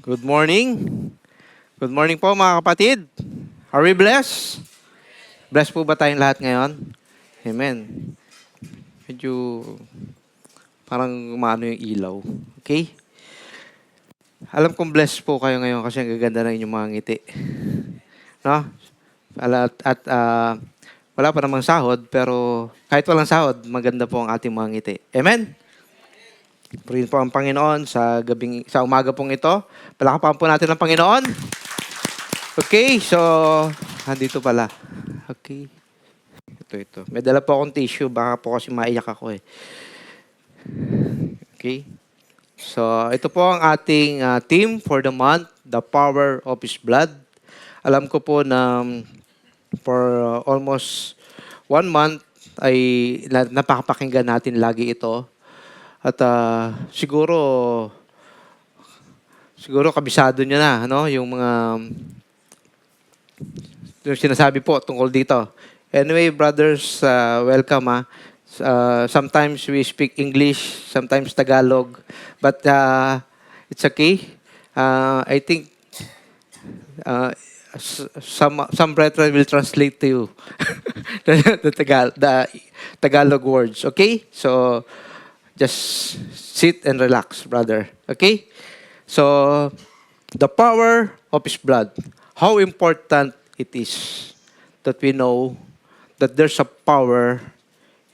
Good morning. Good morning po mga kapatid. Are we blessed? Blessed po ba tayong lahat ngayon? Amen. Medyo parang umano yung ilaw. Okay? Alam kong blessed po kayo ngayon kasi ang gaganda ng inyong mga ngiti. No? Wala pa namang sahod, pero kahit walang sahod, maganda po ang ating mga ngiti. Amen? Purihin po ang Panginoon sa umaga pong ito. Palakapan po natin ang Panginoon. Okay, so, andito pala. Okay. Ito. May dala po akong tissue. Baka po kasi maiyak ako eh. Okay. So, ito po ang ating theme for the month, The Power of His Blood. Alam ko po na for almost 1 month ay napakapakinggan natin lagi ito. At siguro kabisado nyo na, no? Yung sinasabi po tungkol dito. Anyway, brothers, welcome. Sometimes we speak English, sometimes Tagalog, but it's okay. I think some brethren will translate to you the Tagalog words. Okay? So, just sit and relax, brother. Okay? So, the power of His blood. How important it is that we know that there's a power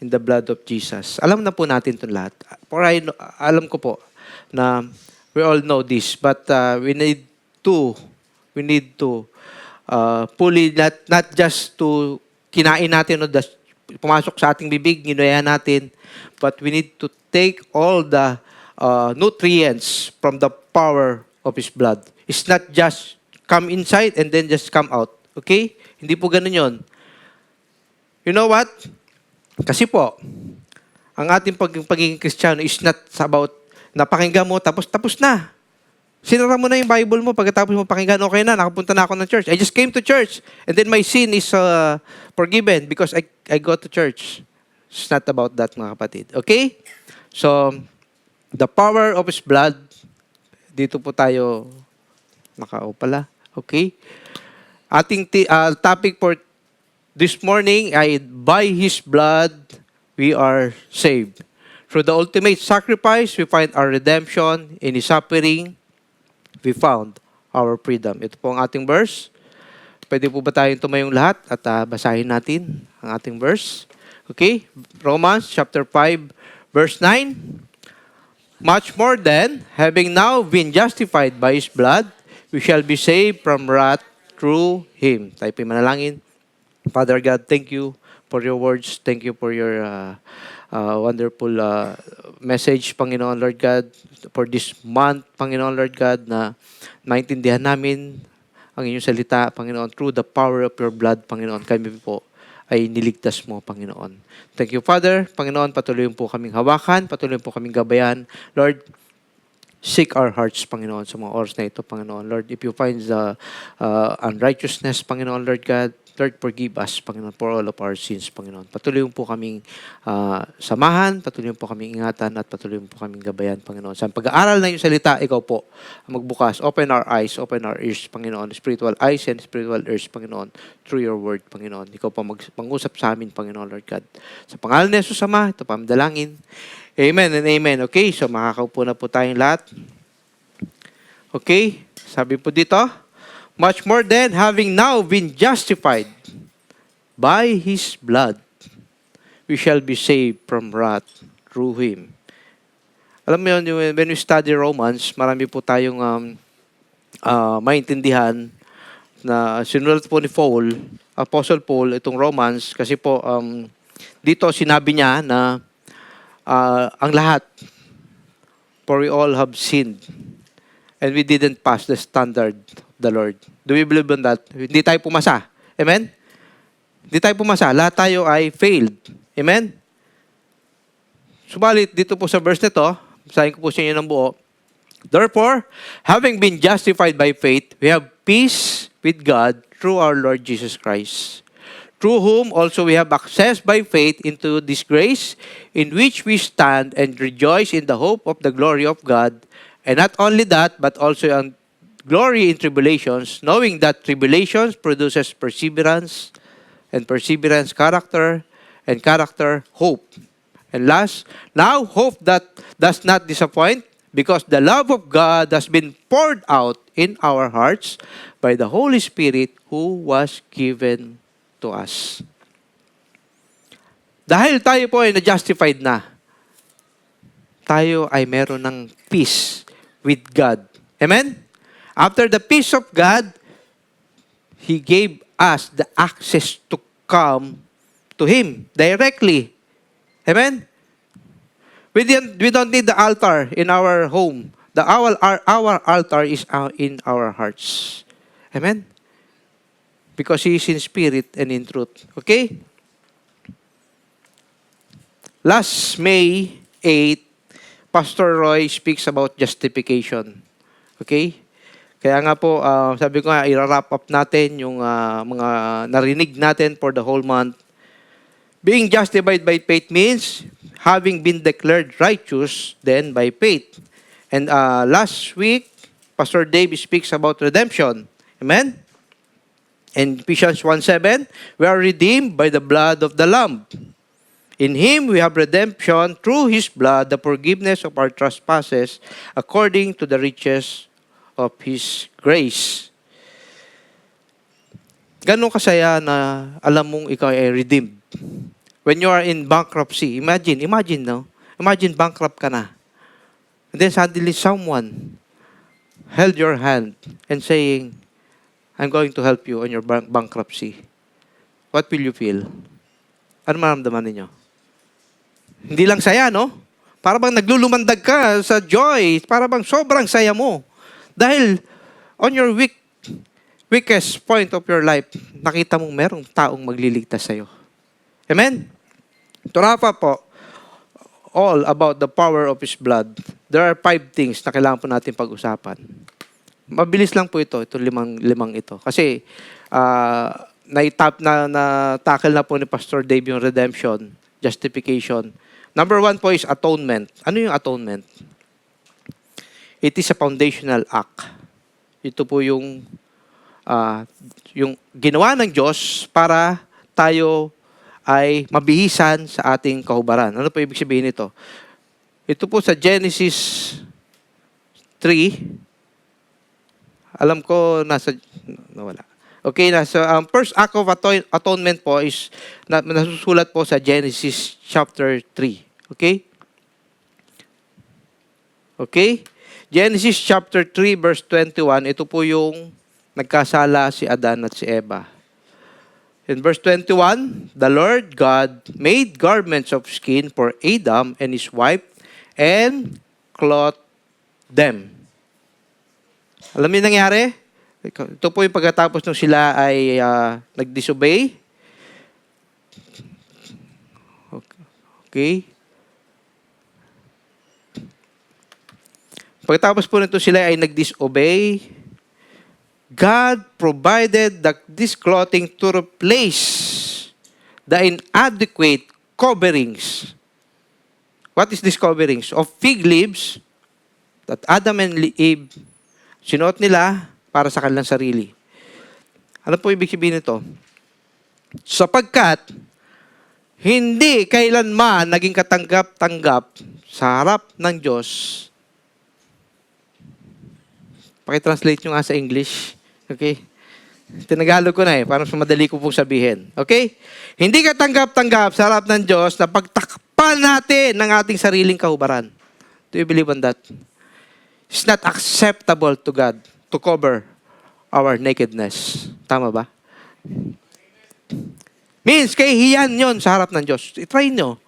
in the blood of Jesus. Alam na po natin itong lahat. Alam ko po na we all know this, but we need to fully, not just to kinain natin o pumasok sa ating bibig, ginuya natin, but we need to take all the nutrients from the power of His blood. It's not just come inside and then just come out. Okay? Hindi po ganun yun. You know what? Kasi po, ang ating pagiging Kristiyano is not about napakinggan mo, tapos na. Sinara mo na yung Bible mo, pagkatapos mo pakinggan, okay na, nakapunta na ako ng church. I just came to church, and then my sin is forgiven because I go to church. It's not about that, mga kapatid. Okay? So, the power of His blood, dito po tayo pala. Okay? Ating topic for this morning ay, by His blood, we are saved. Through the ultimate sacrifice, we find our redemption. In His suffering, we found our freedom. Ito po ang ating verse. Pwede po ba tayong tumayong lahat at basahin natin ang ating verse? Okay? Romans chapter 5, verse 9. Much more then, having now been justified by His blood, we shall be saved from wrath through Him. Tayo po manalangin. Father God, thank you for your words. Thank you for your wonderful message, Panginoon Lord God, for this month, Panginoon Lord God, na maintindihan namin ang inyong salita, Panginoon, through the power of your blood, Panginoon. Kami po ay niligtas mo, Panginoon. Thank you, Father. Panginoon, patuloy po kaming hawakan, patuloy po kaming gabayan. Lord, seek our hearts, Panginoon, sa mga oras na ito, Panginoon. Lord, if you find the unrighteousness, Panginoon, Lord God, Lord, forgive us, Panginoon, for all of our sins, Panginoon. Patuloy po kaming samahan, patuloy po kaming ingatan, at patuloy po kaming gabayan, Panginoon. Sa pag-aaral na yung salita, ikaw po ang magbukas. Open our eyes, open our ears, Panginoon. Spiritual eyes and spiritual ears, Panginoon, through your word, Panginoon. Ikaw po mag-usap sa amin, Panginoon, Lord God. Sa pangalan ni Jesus, Ama, ito pa ang dalangin. Amen and amen. Okay, so makakaupo na po tayong lahat. Okay, sabi po dito, much more than having now been justified by His blood, we shall be saved from wrath through Him. Alam mo yun, when we study Romans, marami po tayong maintindihan na sinulat po ni Apostle Paul, itong Romans, kasi po dito sinabi niya na ang lahat, for we all have sinned and we didn't pass the standard of the Lord. Do we believe in that? Hindi tayo pumasa. Amen? Hindi tayo pumasa. Lahat tayo ay failed. Amen? Subalit, dito po sa verse nito, basahin ko po sa inyo ng buo. Therefore, having been justified by faith, we have peace with God through our Lord Jesus Christ, through whom also we have access by faith into this grace in which we stand and rejoice in the hope of the glory of God. And not only that, but also glory in tribulations, knowing that tribulations produces perseverance, and perseverance, character, and character, hope. And last, now hope that does not disappoint, because the love of God has been poured out in our hearts by the Holy Spirit who was given to us. Dahil tayo po ay na-justified na, tayo ay meron ng peace with God. Amen? After the peace of God, He gave us the access to come to Him directly. Amen? We don't need the altar in our home. Our altar is in our hearts. Amen? Because He is in spirit and in truth. Okay? Last May 8, Pastor Roy speaks about justification. Okay? Kaya nga po, sabi ko nga, i-wrap up natin yung mga narinig natin for the whole month. Being justified by faith means having been declared righteous then by faith. And last week, Pastor Dave speaks about redemption. Amen? In Ephesians 1:7, we are redeemed by the blood of the Lamb. In Him we have redemption through His blood, the forgiveness of our trespasses, according to the riches of His grace. Ganun kasaya na alam mong ikaw ay redeemed. When you are in bankruptcy, imagine, no? Imagine bankrupt ka na. And then suddenly someone held your hand and saying, I'm going to help you on your bankruptcy. What will you feel? Ano maramdaman ninyo? Hindi lang saya, no? Para bang naglulumandag ka sa joy. Para bang sobrang saya mo. Dahil on your weakest point of your life, nakita mong merong taong magliligtas sa'yo. Amen? To wrap up po, all about the power of His blood, there are 5 things na kailangan po natin pag-usapan. Mabilis lang po ito limang ito. Kasi na-tackle na po ni Pastor Dave yung redemption, justification. Number 1 po is atonement. Ano yung atonement? It is a foundational act. Ito po yung ginawa ng Diyos para tayo ay mabihisan sa ating kahubaran. Ano po ibig sabihin nito? Ito po sa Genesis 3. Alam ko nawala. Okay, ang first act of atonement po is nasusulat po sa Genesis chapter 3. Okay? Okay? Genesis chapter 3 verse 21, ito po yung nagkasala si Adan at si Eva. In verse 21, the Lord God made garments of skin for Adam and his wife and clothed them. Alam niyo nangyari? Ito po yung pagkatapos nung sila ay nag-disobey. Okay. Pagkatapos po nito sila ay nag-disobey, God provided this clothing to replace the inadequate coverings. What is this coverings? Of fig leaves that Adam and Eve sinuot nila para sa kanilang sarili. Ano po ibig sabihin nito? Sapagkat hindi kailanman naging katanggap-tanggap sa harap ng Diyos. Pakitranslate nyo nga sa English. Okay? Tinagalog ko na para mas madali ko pong sabihin. Okay? Hindi katanggap-tanggap sa harap ng Diyos na pagtakpan natin ng ating sariling kahubaran. Do you believe on that? It's not acceptable to God to cover our nakedness. Tama ba? Means, kahihiyan yon sa harap ng Diyos. I-try nyo.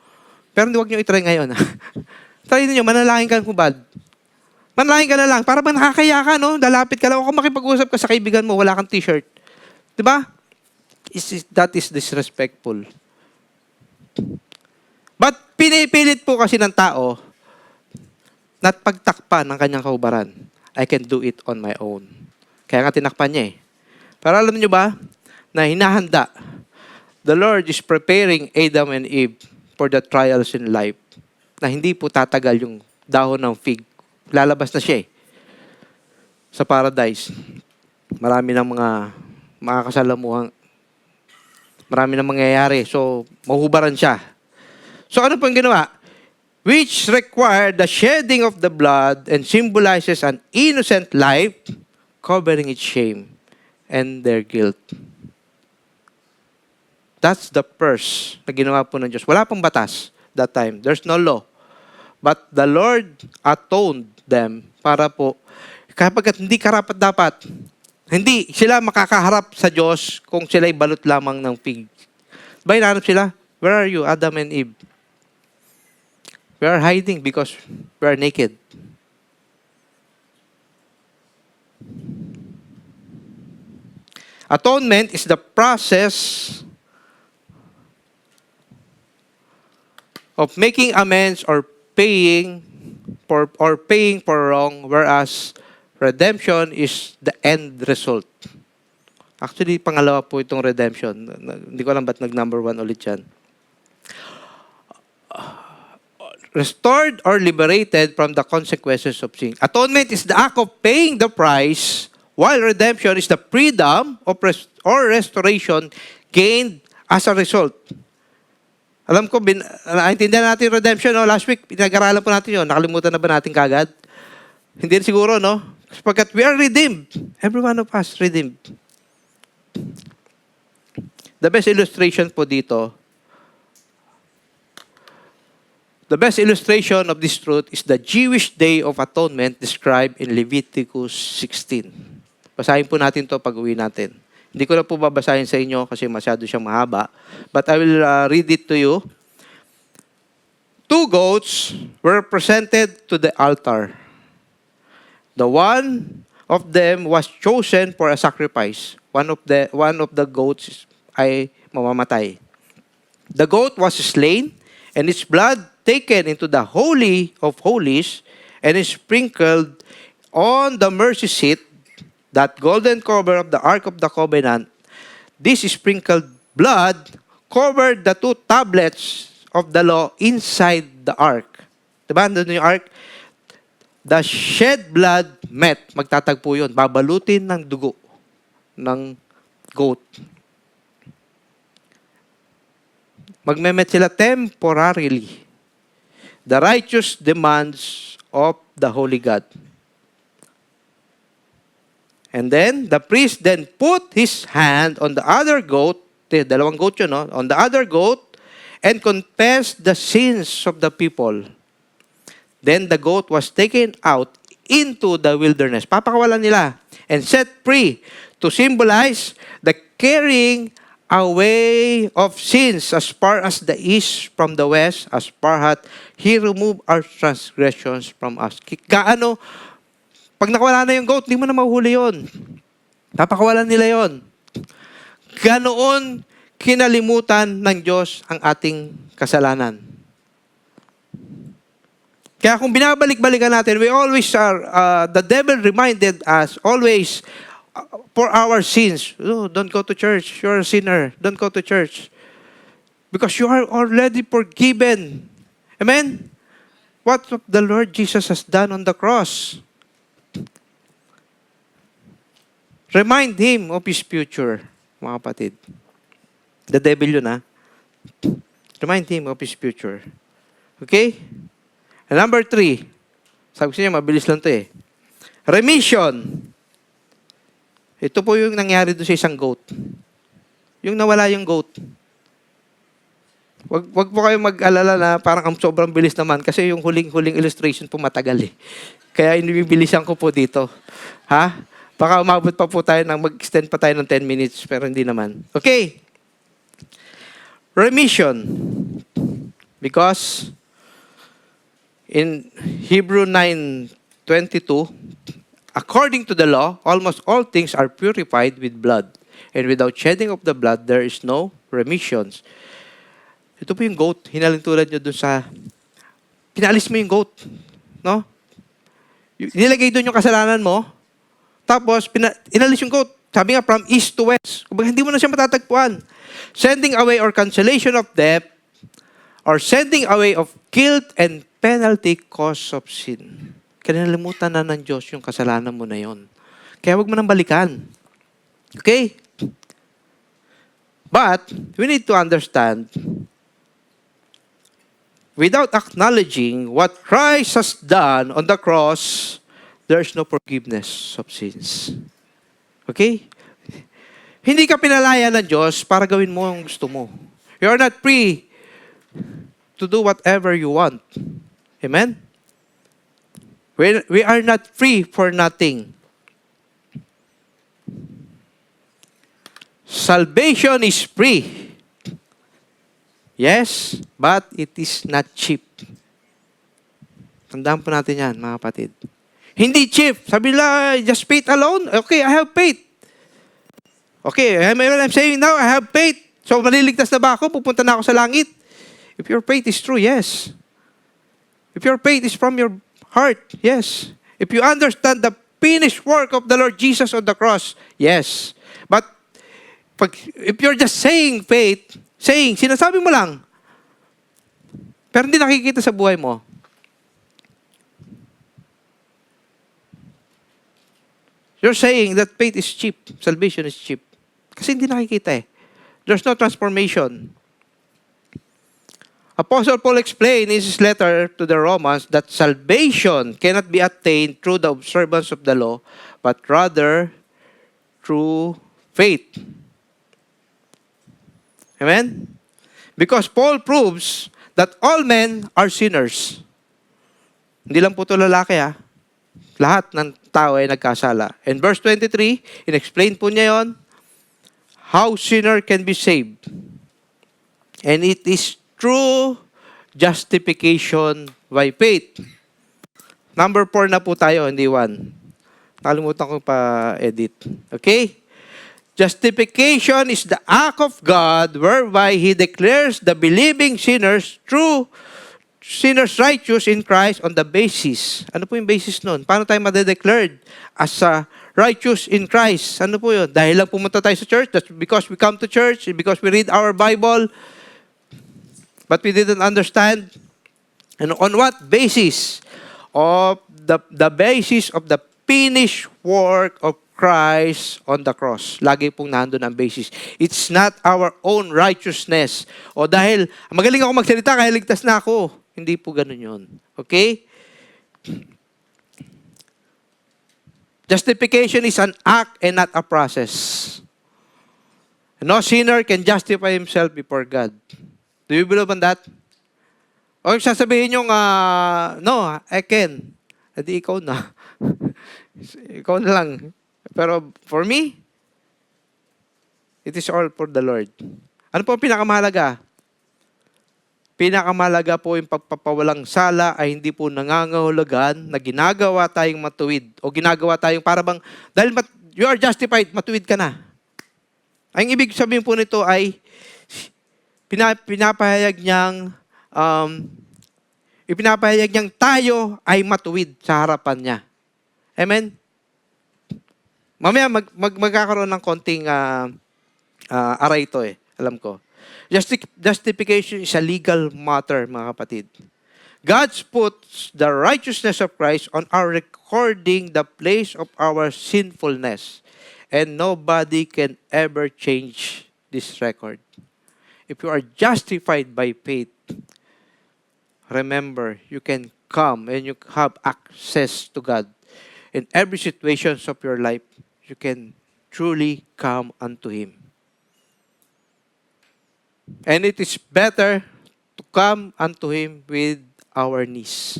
Pero huwag nyo i-try ngayon. Try nyo, manalangin ka kung bad. Manalangin ka na lang. Para ba nakakaya ka, no? Lalapit ka lang. O kung makipag-usap ka sa kaibigan mo, wala kang t-shirt. Diba? That is disrespectful. But pinipilit po kasi ng tao na pagtakpan ng kanyang kahubaran. I can do it on my own. Kaya nga tinakpan niya eh. Pero alam niyo ba na hinahanda, the Lord is preparing Adam and Eve for the trials in life na hindi po tatagal yung dahon ng fig. Lalabas na siya eh. sa paradise. Marami ng mga makakasalamuhang, marami ng mangyayari. So, mahubaran siya. So, ano pong ginawa? Which required the shedding of the blood and symbolizes an innocent life, covering its shame and their guilt. That's the purse na ginawa po ng Diyos. Wala pang batas that time. There's no law. But the Lord atoned them para po, kapag hindi karapat-dapat, hindi sila makakaharap sa Diyos kung sila'y balot lamang ng pig. Ba, hinahanap sila? Where are you, Adam and Eve? We are hiding because we are naked. Atonement is the process of making amends or paying for wrong, whereas redemption is the end result. Actually, pangalawa po itong redemption. Hindi ko alam ba't nag-number 1 ulit yan. Restored or liberated from the consequences of sin. Atonement is the act of paying the price, while redemption is the freedom of or restoration gained as a result. Alam ko, naintindihan natin yung redemption, no? Last week, pinag-aralan po natin yun. Nakalimutan na ba natin kagad? Hindi siguro, no? Sapagkat we are redeemed. Every one of us redeemed. The best illustration po dito, the best illustration of this truth is the Jewish Day of Atonement described in Leviticus 16. Basahin po natin to pag-uwi natin. Hindi ko na po babasahin sa inyo kasi masyado siyang mahaba. But I will read it to you. 2 goats were presented to the altar. The one of them was chosen for a sacrifice. One of the goats ay mamamatay. The goat was slain, and its blood taken into the Holy of Holies and is sprinkled on the mercy seat, that golden cover of the Ark of the Covenant. This sprinkled blood covered the 2 tablets of the law inside the Ark. Diba? Doon yung Ark. The shed blood met. Magtatagpo yun. Babalutin ng dugo ng goat. Magmemet sila temporarily. The righteous demands of the Holy God. And then, the priest then put his hand on the other goat, dalawang goat yun, no? On the other goat, and confessed the sins of the people. Then the goat was taken out into the wilderness. Papakawalan nila. And set free to symbolize the carrying away of sins as far as the east from the west, as far hath He removed our transgressions from us. Kaano, pag nakawala na yung goat, hindi mo na mahuhuli yun. Papakawalan nila yon. Ganoon kinalimutan ng Diyos ang ating kasalanan. Kaya kung binabalik-balikan natin, we always are, the devil reminded us always for our sins. Oh, don't go to church. You're a sinner. Don't go to church. Because you are already forgiven. Amen? What the Lord Jesus has done on the cross. Remind him of his future, mga kapatid. The devil yun, ha? Remind him of his future. Okay? And number 3, sabi ko sa inyo, mabilis lang to eh. Remission. Ito po yung nangyari doon sa isang goat. Yung nawala yung goat. Wag po kayo mag-alala na parang sobrang bilis naman kasi yung huling illustration po matagal eh. Kaya inibibilisan ko po dito. Ha? Baka umabot pa po tayo mag-extend pa tayo ng 10 minutes pero hindi naman. Okay. Remission. Because in Hebrew 9:22, according to the law, almost all things are purified with blood. And without shedding of the blood, there is no remissions. Ito po yung goat. Hinalintulad nyo dun sa... Pinalis mo yung goat. No? Nilagay dun yung kasalanan mo. Tapos, inalis yung goat. Sabi nga, from east to west. Kung hindi mo na siya matatagpuan. Sending away or cancellation of debt, or sending away of guilt and penalty cause of sin. Kinalimutan na ng Diyos yung kasalanan mo na yon. Kaya wag mo nang balikan. Okay? But, we need to understand, without acknowledging what Christ has done on the cross, there's no forgiveness of sins. Okay? Hindi ka pinalaya ng Diyos para gawin mo ang gusto mo. You are not free to do whatever you want. Amen? We are not free for nothing. Salvation is free. Yes, but it is not cheap. Tandaan po natin yan, mga kapatid. Hindi cheap. Sabi nila, just faith alone? Okay, I have faith. Okay, I'm saying now, I have faith. So, maliligtas na ba ako? Pupunta na ako sa langit? If your faith is true, yes. If your faith is from your heart, yes. If you understand the finished work of the Lord Jesus on the cross, yes. But, if you're just saying faith, sinasabi mo lang, pero hindi nakikita sa buhay mo, you're saying that faith is cheap, salvation is cheap. Kasi hindi nakikita eh. There's no transformation. Apostle Paul explained in his letter to the Romans that salvation cannot be attained through the observance of the law, but rather through faith. Amen? Because Paul proves that all men are sinners. Hindi lang po ito lalaki Lahat ng tao ay nagkasala. In verse 23, in-explain po niya yon, how sinner can be saved. And it is true justification by faith. Number 4 na po tayo, hindi 1. Nakalimutan ko pa-edit. Okay? Justification is the act of God whereby He declares the believing sinners righteous in Christ on the basis. Ano po yung basis nun? Paano tayo madedeclared as righteous in Christ? Ano po yun? Dahil lang pumunta tayo sa church? That's because we come to church? Because we read our Bible? But we didn't understand. And on what basis? Of the basis of the finished work of Christ on the cross. Lagi pong nandun ang basis. It's not our own righteousness. O dahil magaling ako magsalita kaya ligtas na ako. Hindi po ganun yun. Okay? Justification is an act and not a process. No sinner can justify himself before God. Do you believe on that? O sasabihin nyo, no, I can. Edi ikaw na. Ikaw na lang. Pero for me, it is all for the Lord. Ano po ang pinakamahalaga? Pinakamahalaga po yung pagpapawalang sala ay hindi po nangangahulugan na ginagawa tayong matuwid o ginagawa tayong parang dahil you are justified, matuwid ka na. Ang ibig sabihin po nito ay pinapahayag niyang tayo ay matuwid sa harapan niya. Amen? Mamaya magkakaroon ng konting aray ito alam ko. Justification is a legal matter, mga kapatid. God puts the righteousness of Christ on our recording the place of our sinfulness. And nobody can ever change this record. If you are justified by faith, remember, you can come and you have access to God. In every situation of your life, you can truly come unto Him. And it is better to come unto Him with our knees,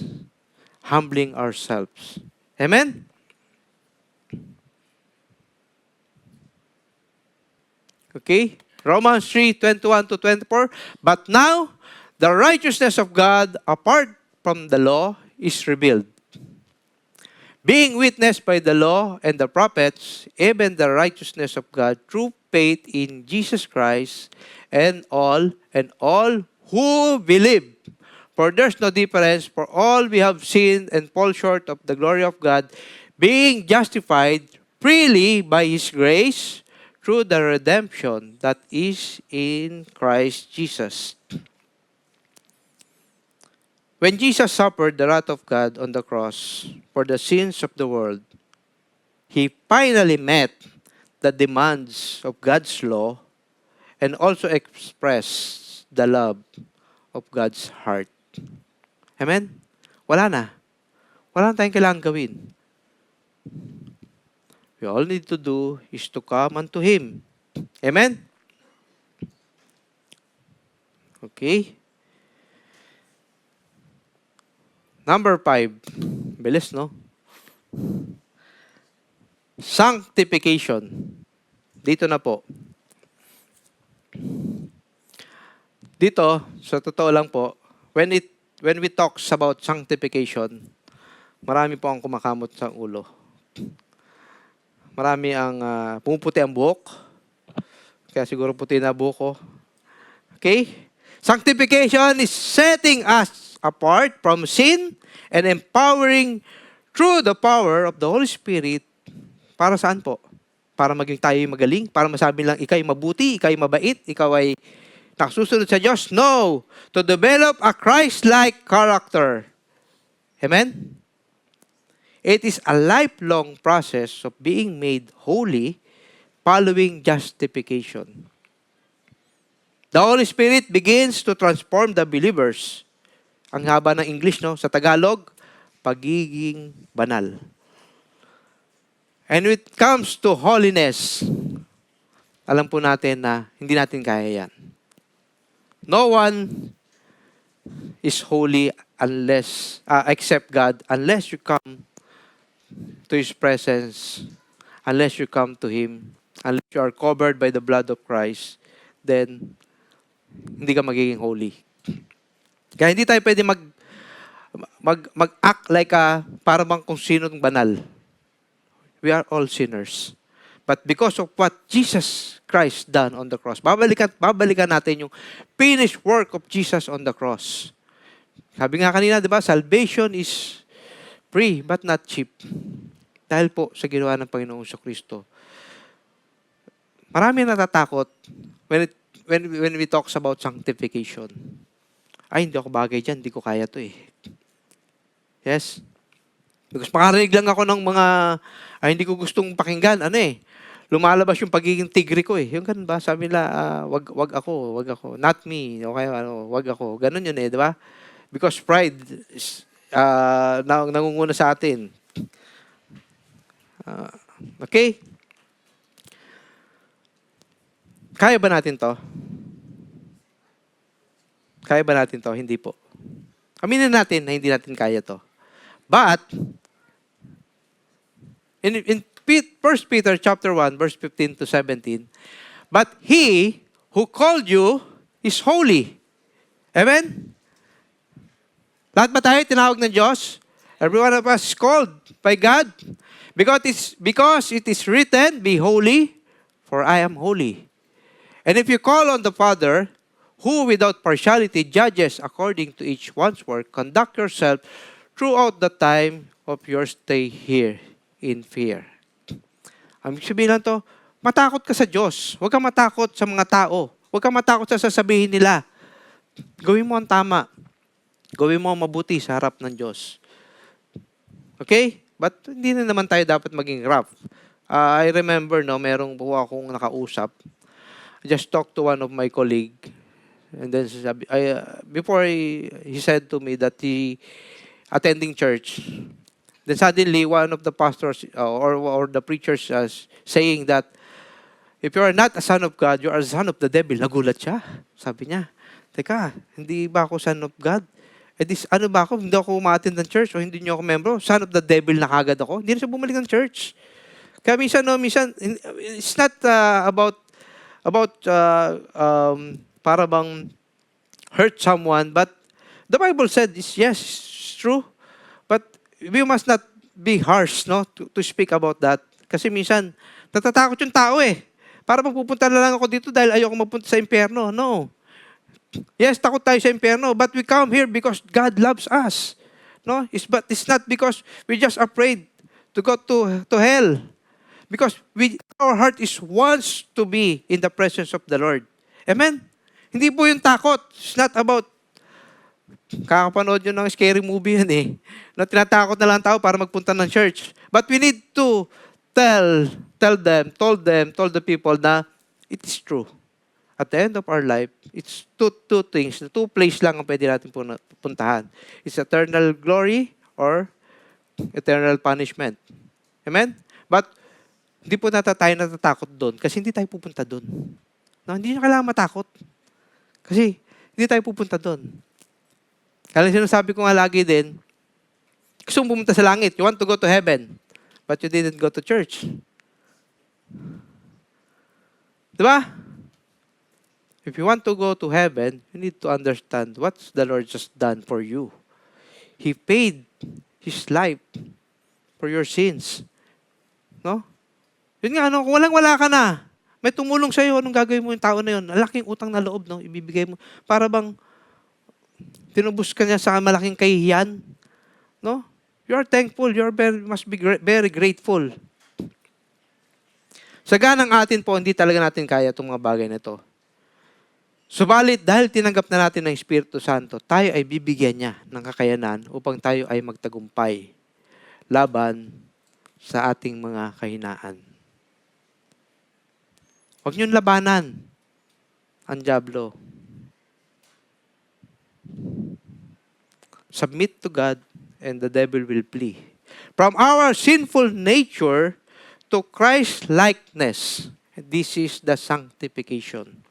humbling ourselves. Amen? Okay? Romans 3:21-24. But now, the righteousness of God apart from the law is revealed. Being witnessed by the law and the prophets, even the righteousness of God through faith in Jesus Christ, and all who believe. For there's no difference, for all we have sinned and fall short of the glory of God, being justified freely by His grace through the redemption that is in Christ Jesus. When Jesus suffered the wrath of God on the cross for the sins of the world, He finally met the demands of God's law and also expressed the love of God's heart. Amen? Wala na. Wala na tayong kailangan gawin. We all need to do is to come unto Him. Amen? Okay. Number 5. Bilis, no? Sanctification. Dito na po. Dito, sa totoo lang po, when we talk about sanctification, marami po ang kumakamot sa ulo. Marami ang pumuputi ang buhok. Kaya siguro puti na buhok ko. Okay? Sanctification is setting us apart from sin and empowering through the power of the Holy Spirit. Para saan po? Para maging tayo magaling? Para masabi lang, ikay mabuti, ikay mabait, ikaw ay nakasusunod sa Diyos? No! To develop a Christ-like character. Amen? It is a lifelong process of being made holy following justification. The Holy Spirit begins to transform the believers. Ang haba ng English, no? Sa Tagalog, pagiging banal. And when it comes to holiness, alam po natin na hindi natin kaya yan. No one is holy unless, except God, unless you come to His presence, unless you come to Him, unless you are covered by the blood of Christ, then hindi ka magiging holy. Kaya hindi tayo pwede mag-act like para bang kung sino ng banal. We are all sinners. But because of what Jesus Christ done on the cross, babalikan natin yung finished work of Jesus on the cross. Sabi nga kanina, di ba, salvation is free but not cheap. Dahil po sa ginawa ng Panginoong Kristo. Marami natatakot when we talk about sanctification. Ay, hindi ako bagay dyan, hindi ko kaya to eh. Yes? Because makarinig lang ako ng mga, hindi ko gustong pakinggan, lumalabas yung pagiging tigre ko eh. Yung ganun ba? Sabi nila, wag ako. Not me. Okay, wag ako. Ganun yun eh, di ba? Because pride is nangunguna sa atin. Okay? Kaya ba natin to? Kaya ba natin to? Hindi po. Aminin natin na hindi natin kaya to. But, in 1 Peter chapter 1, verse 15 to 17, but He who called you is holy. Amen? Lahat ba tayo tinawag ng Diyos? Every one of us is called by God. Because it is written, be holy, for I am holy. And if you call on the Father, who without partiality judges according to each one's work, conduct yourself throughout the time of your stay here in fear. Ang sabihin lang to, matakot ka sa Diyos. Huwag kang matakot sa mga tao. Huwag kang matakot sa sasabihin nila. Gawin mo ang tama. Gawin mo ang mabuti sa harap ng Diyos. Okay? But hindi na naman tayo dapat maging rough. I remember, merong po akong nakausap. I just talked to one of my colleague. And then before he said to me that he attending church. Then suddenly, one of the pastors or the preachers saying that if you are not a son of God, you are a son of the devil. Nagulat siya. Sabi niya, teka, hindi ba ako son of God? Ano ba ako? Hindi ako ma-attend ng church o hindi niyo ako membro? Son of the devil na kagad ako? Hindi na siya bumalik ng church. Kaya minsan, it's not about para bang hurt someone, but the Bible said, yes, it's true. But we must not be harsh, to speak about that. Kasi minsan, natatakot yung tao eh. Para magpupunta na lang ako dito dahil ayoko magpunta sa impyerno. No. Yes, takot tayo sa impyerno, but we come here because God loves us. No? But it's not because we're just afraid to go to hell. Because our heart is wants to be in the presence of the Lord. Amen? Hindi po yung takot. It's not about, kakapanood yun ng scary movie yan eh. Na tinatakot na lang tao para magpunta ng church. But we need to told the people na it is true. At the end of our life, it's two things. Two places lang ang pwede natin puntahan. It's eternal glory or eternal punishment. Amen? But, hindi po tayo natatakot doon kasi hindi tayo pupunta doon. No, hindi nyo kailangan matakot. Kasi, hindi tayo pupunta doon. Kaya sinasabi ko nga lagi din, gusto mong pumunta sa langit. You want to go to heaven. But you didn't go to church. Diba? If you want to go to heaven, you need to understand what the Lord just done for you. He paid His life for your sins. No? Yun nga, kung walang-wala ka na, may tumulong sa'yo, anong gagawin mo yung tao na yun? Malaking utang na loob, no? Ibibigay mo. Para bang tinubos ka niya sa malaking kahihiyan. No? You are thankful. Must be very grateful. Sa ganang atin po, hindi talaga natin kaya itong mga bagay na ito. Subalit, dahil tinanggap na natin ng Espiritu Santo, tayo ay bibigyan niya ng kakayanan upang tayo ay magtagumpay laban sa ating mga kahinaan. Huwag niyong labanan ang dyablo. Submit to God and the devil will flee. From our sinful nature to Christ-likeness, this is the sanctification.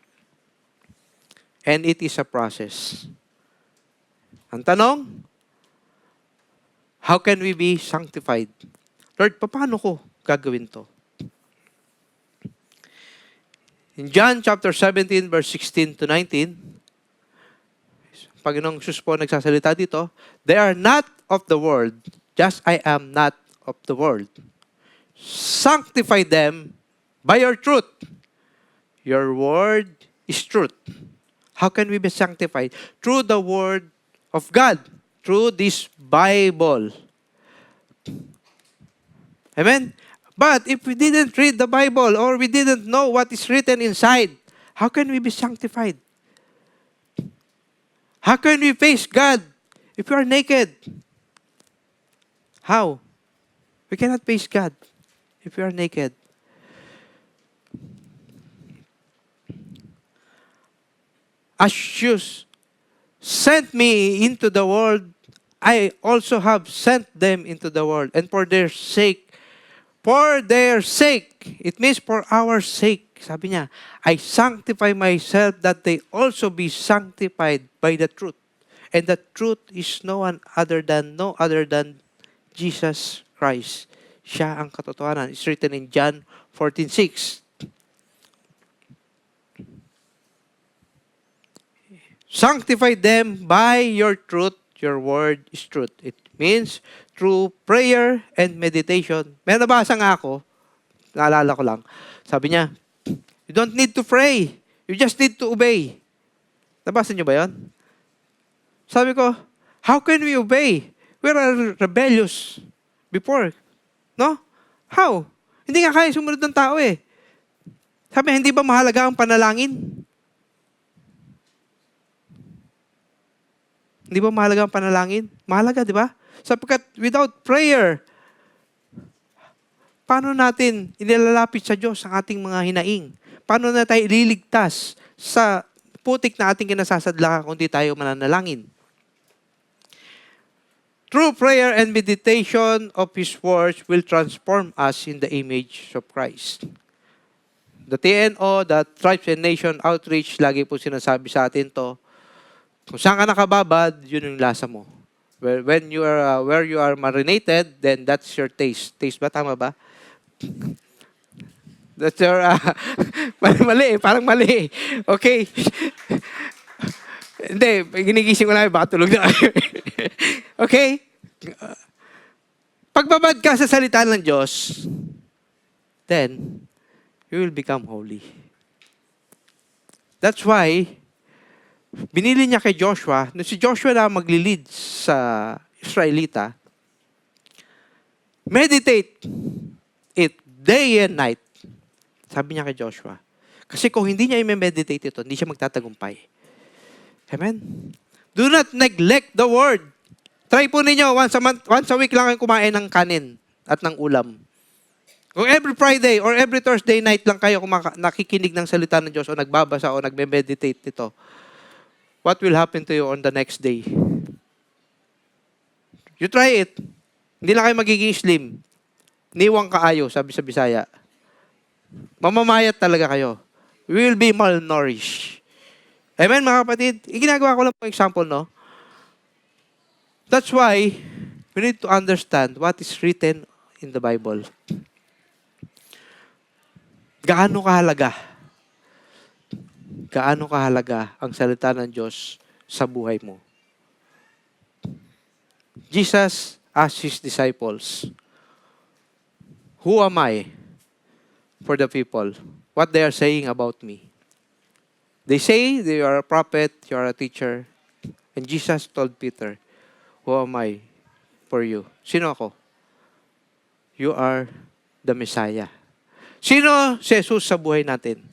And it is a process. Ang tanong, how can we be sanctified? Lord, paano ko gagawin to? In John chapter 17, verse 16 to 19, Panginoong Jesus po nagsasalita dito, they are not of the world, just I am not of the world. Sanctify them by your truth. Your word is truth. How can we be sanctified? Through the Word of God. Through this Bible. Amen? But if we didn't read the Bible or we didn't know what is written inside, how can we be sanctified? How can we face God if we are naked? How? We cannot face God if we are naked. As you sent me into the world, I also have sent them into the world. And for their sake, it means for our sake, sabi niya, I sanctify myself that they also be sanctified by the truth. And the truth is no other than Jesus Christ. Siya ang katotohanan. It's written in John 14:6. Sanctify them by your truth. Your word is truth. It means through prayer and meditation. May nabasa nga ako, naalala ko lang. Sabi niya, you don't need to pray. You just need to obey. Nabasa niyo ba yun? Sabi ko, how can we obey? We are rebellious before. No? How? Hindi nga kaya sumunod ng tao eh. Sabi, hindi ba mahalaga ang panalangin? Hindi ba mahalaga ang panalangin? Mahalaga, di ba? Sapagkat without prayer, paano natin inilalapit sa Diyos ang ating mga hinaing? Paano na tayo ililigtas sa putik na ating kinasasadlakan kung di tayo mananalangin? True prayer and meditation of His words will transform us in the image of Christ. The TNO, the Tribes and Nation Outreach, lagi po sinasabi sa atin to, kung saan ka nakababad, yun yung lasa mo. When you are where you are marinated, then that's your taste. Taste ba? Tama ba? That's your mali, parang mali. Okay. Hindi, ginigising ko lang, baka tulog na. Okay? Pagbabad ka sa salita ng Diyos, then you will become holy. That's why binili niya kay Joshua, nung si Joshua na maglilid sa Israelita, meditate it day and night. Sabi niya kay Joshua. Kasi kung hindi niya i-meditate ito, hindi siya magtatagumpay. Amen? Do not neglect the word. Try po ninyo, once a week lang kayong kumain ng kanin at ng ulam. Kung every Friday or every Thursday night lang kayo nakikinig ng salita ng Diyos o nagbabasa o nagme-meditate nito, what will happen to you on the next day? You try it. Hindi lang kayo magiging slim. Niwang kaayo, sabi sa Bisaya. Mamamayat talaga kayo. We will be malnourished. Amen, mga kapatid? Iginagawa ko lang po example, no? That's why we need to understand what is written in the Bible. Gaano kahalaga? Gaano kahalaga ang salita ng Diyos sa buhay mo? Jesus asked His disciples, "Who am I for the people? What they are saying about me?" They say that you are a prophet, you are a teacher. And Jesus told Peter, "Who am I for you?" Sino ako? You are the Messiah. Sino si Jesus sa buhay natin?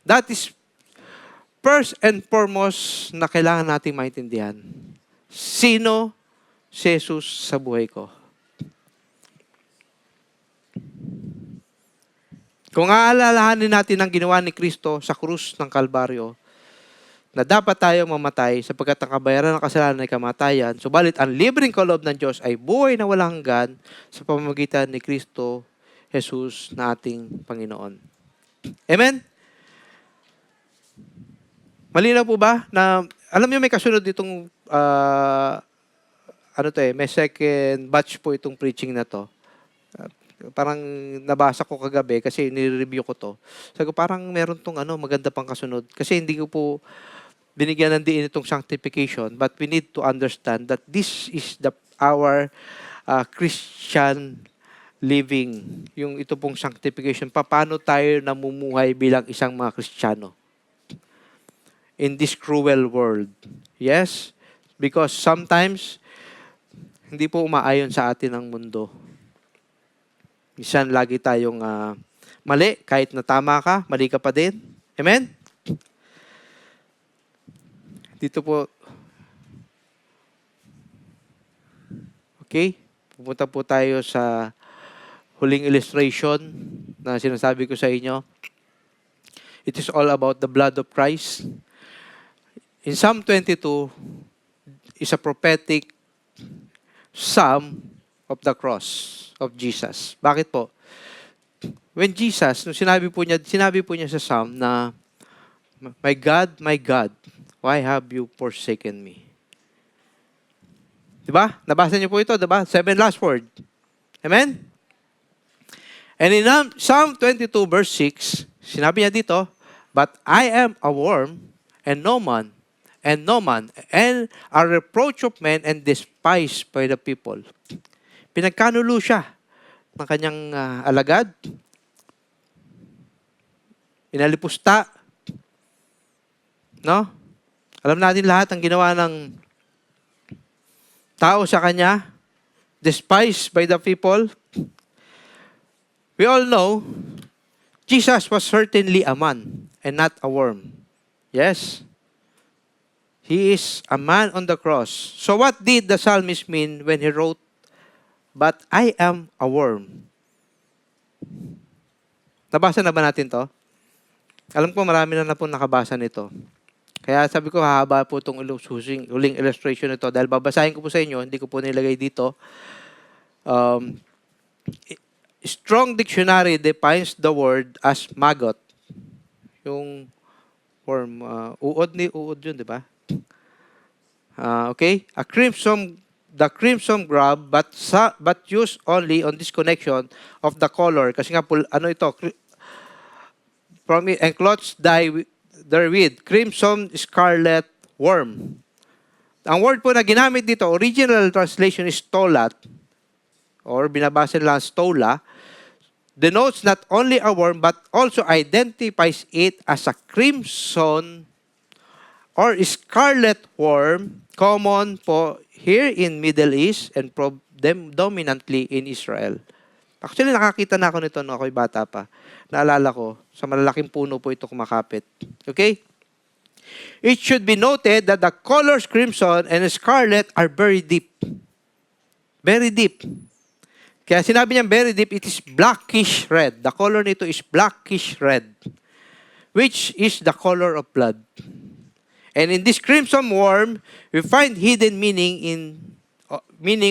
That is first and foremost na kailangan nating maintindihan. Sino si Jesus sa buhay ko? Kung aalalahanin natin ang ginawa ni Kristo sa krus ng Kalbaryo, na dapat tayo mamatay sapagkat ang kabayaran ng kasalanan ay kamatayan, subalit ang libreng kaloob ng Diyos ay buhay na walang hanggan sa pamamagitan ni Kristo Jesus na ating Panginoon. Amen? Malinaw po ba na, alam niyo may kasunod ditong, may second batch po itong preaching na to. Parang nabasa ko kagabi kasi nire-review ko to. Sabi ko parang meron tong maganda pang kasunod. Kasi hindi ko po binigyan ng diin itong sanctification, but we need to understand that this is our Christian living. Yung ito pong sanctification. Paano tayo namumuhay bilang isang mga Kristiyano in this cruel world. Yes? Because sometimes hindi po umaayon sa atin ang mundo. Minsan lagi tayong mali, kahit na tama ka, mali ka pa din. Amen? Dito po. Okay? Pupunta po tayo sa huling illustration na sinasabi ko sa inyo. It is all about the blood of Christ. In Psalm 22 is a prophetic psalm of the cross of Jesus. Bakit po? When Jesus, nung sinabi po niya sa Psalm na, my God, why have you forsaken me?" Diba? Nabasa niyo po ito, diba? 7 last word. Amen? And in Psalm 22 verse 6, sinabi niya dito, "But I am a worm and no man, and a reproach of men and despised by the people." Pinagkanulo siya ng kanyang alagad. Inalipusta. No? Alam natin lahat ang ginawa ng tao sa kanya. Despised by the people. We all know, Jesus was certainly a man and not a worm. Yes? He is a man on the cross. So what did the psalmist mean when he wrote, "But I am a worm"? Nabasa na ba natin to? Alam ko marami na po nakabasa nito. Kaya sabi ko, hahaba po itong huling illustration nito dahil babasahin ko po sa inyo, hindi ko po nilagay dito. Strong Dictionary defines the word as maggot. Yung worm, uod yun, di ba? Okay? The crimson grub, but used only on this connection of the color. Kasi nga, and clots dye therewith, crimson scarlet worm. Ang word po na ginamit dito, original translation is stolat, or binabasa nila stola, denotes not only a worm, but also identifies it as a crimson or scarlet worm, common po here in Middle East and dominantly in Israel. Actually, nakakita na ako nito nung ako'y bata pa. Naalala ko, sa malalaking puno po ito kumakapit. Okay? It should be noted that the colors crimson and scarlet are very deep. Very deep. Kaya sinabi niya very deep, it is blackish red. The color nito is blackish red, which is the color of blood. And in this crimson worm, we find hidden meaning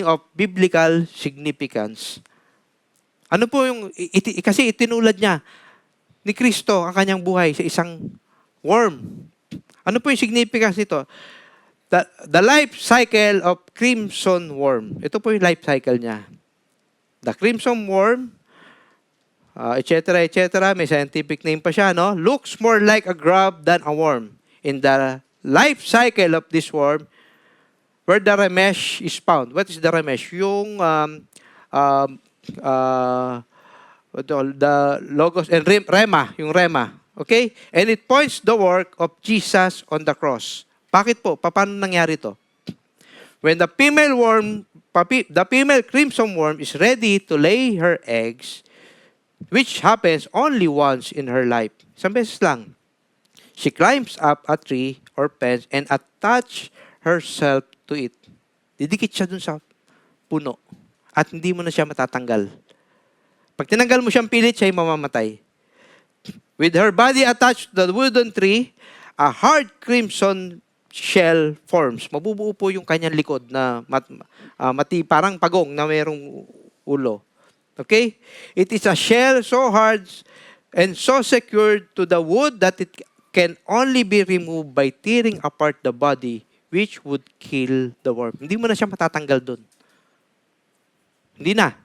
of biblical significance. Ano po yung, kasi itinulad niya ni Kristo ang kanyang buhay sa isang worm. Ano po yung significance nito? The life cycle of crimson worm. Ito po yung life cycle niya. The crimson worm, etc., etc., may scientific name pa siya, no? Looks more like a grub than a worm. In the life cycle of this worm, where the remesh is found. What is the remesh? Yung the logos and rema, yung rema. Okay? And it points the work of Jesus on the cross. Bakit po? Paano nangyari to? When the female crimson worm is ready to lay her eggs, which happens only once in her life. Isang beses lang. She climbs up a tree or fence and attach herself to it. Didikit siya dun sa puno. At hindi mo na siya matatanggal. Pag tinanggal mo siyang pilit, siya ay mamamatay. With her body attached to the wooden tree, a hard crimson shell forms. Mabubuo po yung kanyang likod na parang pagong na mayroong ulo. Okay? It is a shell so hard and so secured to the wood that it can only be removed by tearing apart the body, which would kill the worm. Hindi mo na siya matatanggal doon. Hindi na.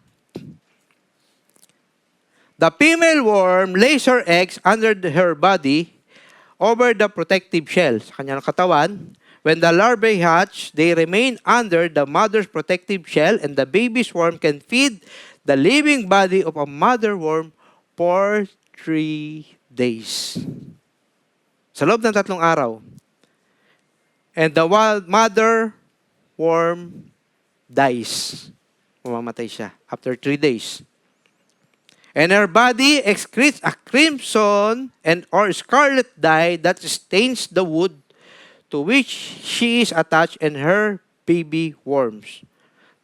The female worm lays her eggs under her body over the protective shell sa kanyang katawan. When the larvae hatch, they remain under the mother's protective shell and the baby's worm can feed the living body of a mother worm for 3 days. Sa loob ng 3 araw. And the mother worm dies. Mamamatay siya after 3 days. And her body excretes a crimson and or scarlet dye that stains the wood to which she is attached and her baby worms.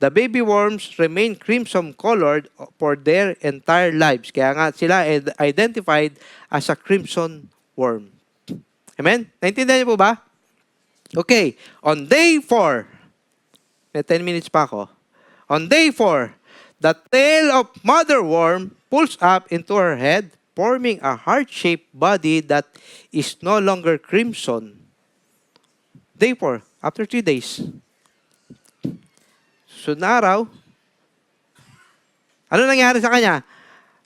The baby worms remain crimson-colored for their entire lives. Kaya nga sila identified as a crimson worm. Amen? Naintindihan niyo po ba? Okay. On day 4, may 10 minutes pa ako. On day 4, the tail of mother worm pulls up into her head, forming a heart-shaped body that is no longer crimson. Day 4, after 3 days. Sunod na araw, ano nangyari sa kanya?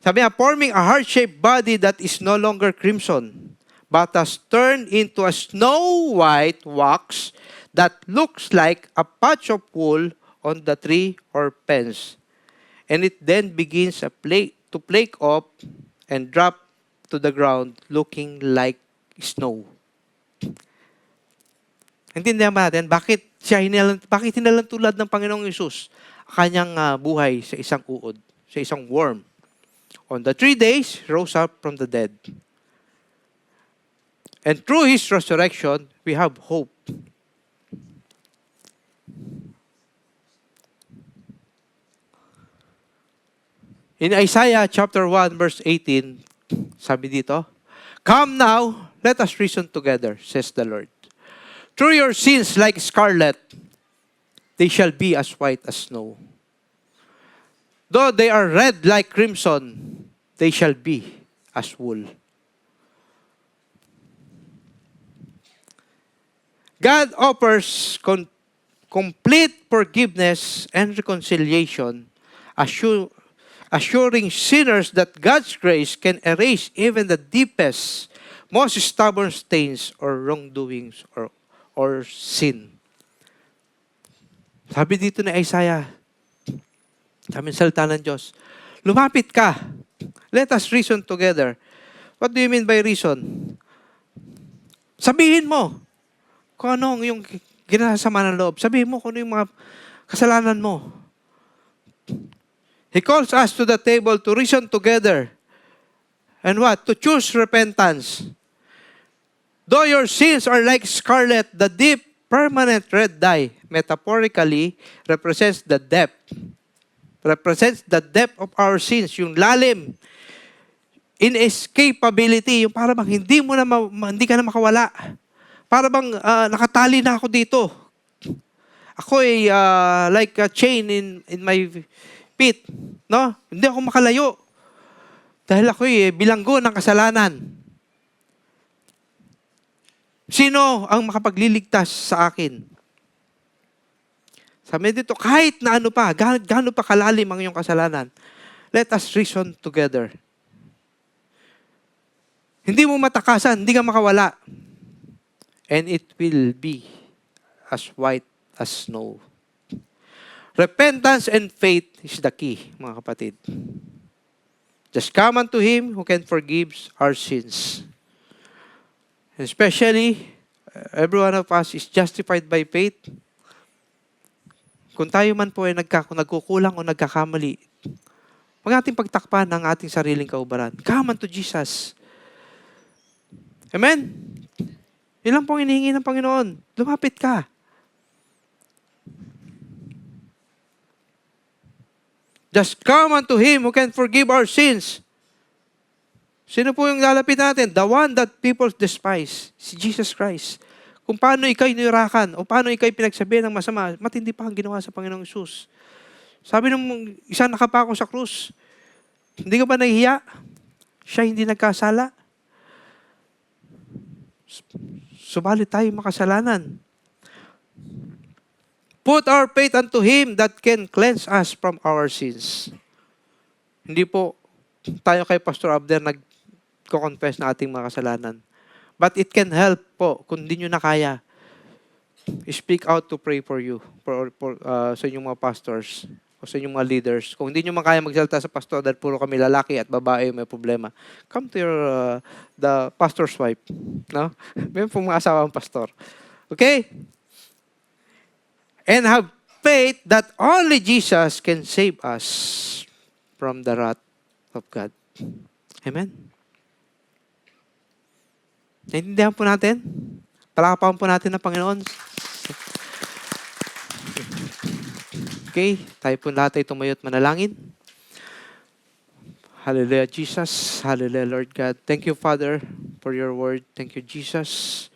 Sabi niya, forming a heart-shaped body that is no longer crimson, but has turned into a snow-white wax that looks like a patch of wool on the tree or fence. And it then begins to flake off and drop to the ground looking like snow. Intindihan ba natin bakit hinalang tulad ng Panginoong Hesus ang kanyang buhay sa isang uod, sa isang worm. On the 3 days, rose up from the dead. And through His resurrection, we have hope. In Isaiah chapter 1 verse 18, sabi dito, "Come now, let us reason together, says the Lord. Through your sins like scarlet, they shall be as white as snow. Though they are red like crimson, they shall be as wool." God offers complete forgiveness and reconciliation, assuring sinners that God's grace can erase even the deepest, most stubborn stains or wrongdoings or sin. Sabi dito ni Isaiah, sabi ng salita ng Diyos, lumapit ka. Let us reason together. What do you mean by reason? Sabihin mo kung anong yung ginasama ng loob. Sabihin mo kung ano yung mga kasalanan mo. He calls us to the table to reason together. And what? To choose repentance. Though your sins are like scarlet, the deep, permanent red dye metaphorically represents the depth represents the depth of our sins, yung lalim, inescapability, yung para bang hindi ka na makawala. Para bang nakatali na ako dito. Ako ay like a chain in my feet. No? Hindi ako makalayo. Dahil ako ay bilanggo ng kasalanan. Sino ang makapagliligtas sa akin? Sabi dito, kahit na ano pa, gaano pa kalalim ang iyong kasalanan, let us reason together. Hindi mo matakasan, hindi ka makawala. And it will be as white as snow. Repentance and faith is the key, mga kapatid. Just come unto Him who can forgive our sins. And especially, every one of us is justified by faith. Kung tayo man po ay nagkukulang o nagkakamali, huwag nating pagtakpan ang ating sariling kaubaran. Come unto Jesus. Amen? Yun lang pong inihingi ng Panginoon. Lumapit ka. Just come unto Him who can forgive our sins. Sino po yung lalapit natin? The one that people despise. Si Jesus Christ. Kung paano ikay nirakan o paano ikay pinagsabihan ng masama, matindi pa ang ginawa sa Panginoong Isus. Sabi ng isa nakapako sa krus, hindi ka ba nahihiya? Siya hindi nagkasala. Subalit tayo makasalanan. Put our faith unto Him that can cleanse us from our sins. Hindi po tayo kay Pastor Abner nagko-confess na ating mga kasalanan. But it can help po kung hindi nyo na kaya. Speak out to pray for you, sa inyong mga pastors o sa inyong mga leaders. Kung hindi nyo makaya magsalita sa pastor dahil puro kami lalaki at babae may problema, come to the pastor's wife. No? May pong mga asawang pastor. Okay? And have faith that only Jesus can save us from the wrath of God. Amen? Naintindihan po natin? Palakapakan po natin ng Panginoon. Okay, tayo po lahat ay tumayo at manalangin. Hallelujah, Jesus. Hallelujah, Lord God. Thank you, Father, for your word. Thank you, Jesus,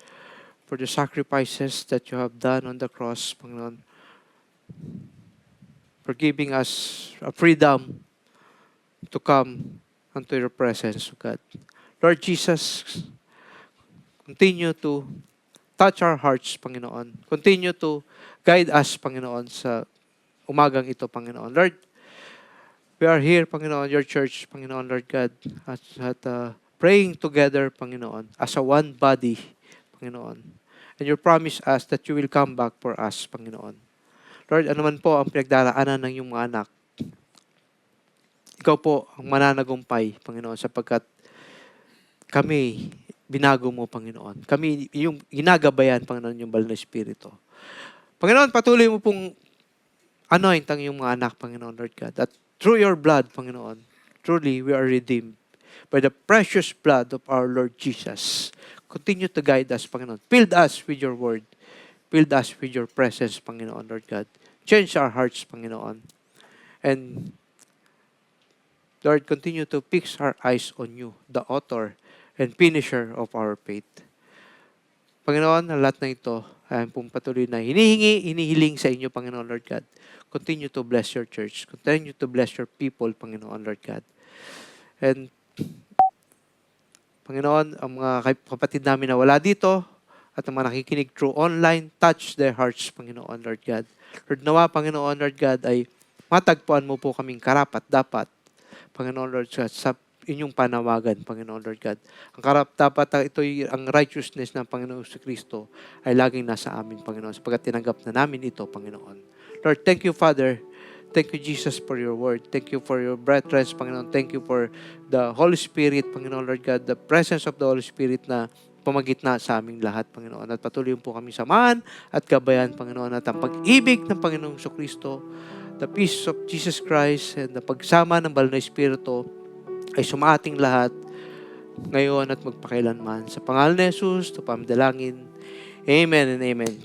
for the sacrifices that you have done on the cross, Panginoon. For giving us a freedom to come unto your presence, God. Lord Jesus, continue to touch our hearts, Panginoon. Continue to guide us, Panginoon, sa umagang ito, Panginoon. Lord, we are here, Panginoon, your church, Panginoon, Lord God, at praying together, Panginoon, as a one body, Panginoon. And you promise us that you will come back for us, Panginoon. Lord, ano man po ang pinagdaraanan ng iyong mga anak, ikaw po ang mananagumpay, Panginoon, sapagkat kami, binago mo, Panginoon. Kami, yung ginagabayan, Panginoon, yung banal na Espiritu. Panginoon, patuloy mo pong anoint ang iyong mga anak, Panginoon, Lord God. At through your blood, Panginoon, truly we are redeemed by the precious blood of our Lord Jesus. Continue to guide us, Panginoon. Fill us with your word. Fill us with your presence, Panginoon, Lord God. Change our hearts, Panginoon. And Lord, continue to fix our eyes on you, the author and finisher of our faith. Panginoon, ang lahat na ito ay pong patuloy na hinihiling sa inyo, Panginoon, Lord God. Continue to bless your church. Continue to bless your people, Panginoon, Lord God. And, Panginoon, ang mga kapatid namin na wala dito at ang mga nakikinig through online, touch their hearts, Panginoon, Lord God. Lord, nawa, Panginoon, Lord God, ay matagpuan mo po kaming karapat-dapat, Panginoon, Lord God, sa inyong panawagan, Panginoon, Lord God. Ang karapat-dapat, ang righteousness ng Panginoon sa Kristo ay laging nasa amin, Panginoon, sapagkat tinanggap na namin ito, Panginoon. Lord, thank you, Father. Thank you, Jesus, for your word. Thank you for your brethren, Panginoon. Thank you for the Holy Spirit, Panginoon, Lord God, the presence of the Holy Spirit na pumagitna sa aming lahat, Panginoon. At patuloy po kami samahan at gabayan, Panginoon, at ang pag-ibig ng Panginoong Kristo, the peace of Jesus Christ, and the pagsama ng Banal na Espiritu ay sumaating lahat ngayon at magpakailanman. Sa pangalan ni Jesus, ito pamdalangin. Amen and amen.